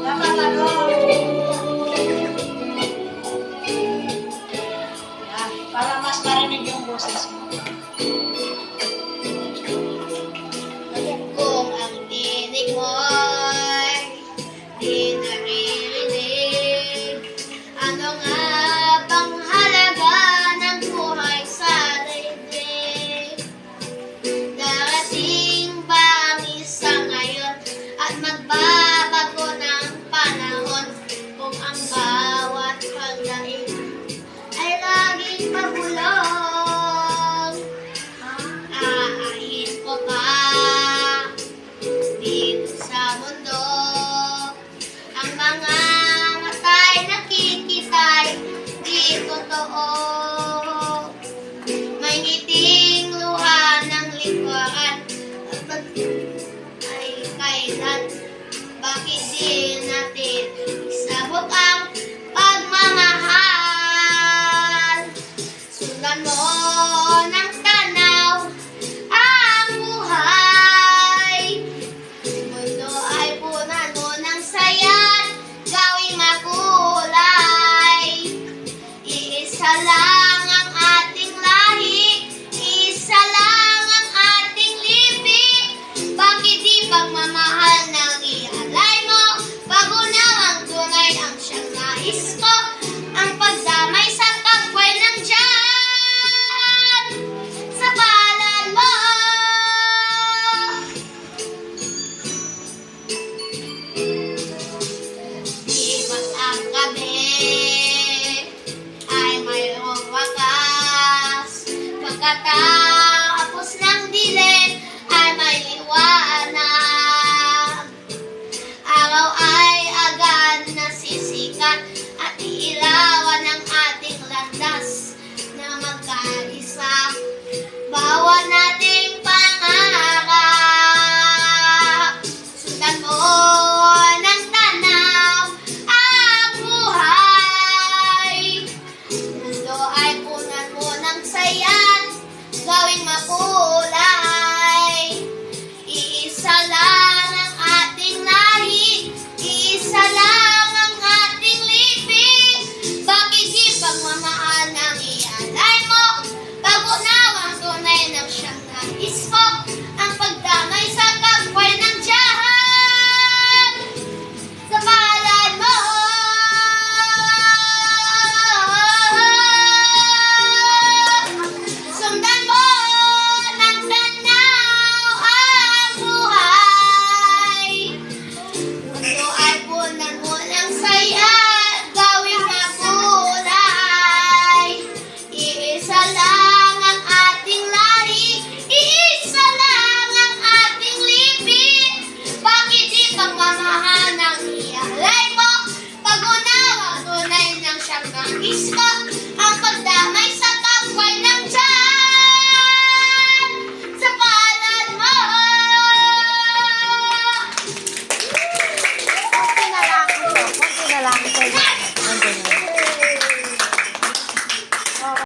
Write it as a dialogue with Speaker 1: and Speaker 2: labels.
Speaker 1: Dapat ano? Para mas marinig yung boses mo.
Speaker 2: Kung ang tinig mo'y di naririnig, ano nga bang halaga ng buhay sa daigdig? Darating ba ang isang ngayon at magbabago ng panahon kung ang bawat pagdaig ay laging pagulong? Aahin ko pa dito sa mundo ang mga mata'y nakikita'y di totoo. May ngiting luha ng likuran at ay kailan. Bakit di natin isabot ang pagmamahal? Sundan mo ng tanaw ang buhay. Mundo ay punano ng saya't gawing makulay. Iisa lang ang ating lahi, isa lang ang ating libing. Bakit di pagmamahal nang ialay mo? Pagunaw ang tunay ang siyang nais ko, ang pagdamay sa kapway ng Diyan sa palad mo. Di ba't ang gabi ay mayroong wakas? Pagkatapos ng dilim ay may liwanag. Araw ay agad nasisikat at iilawan ang ating landas na magkaisa. Bawat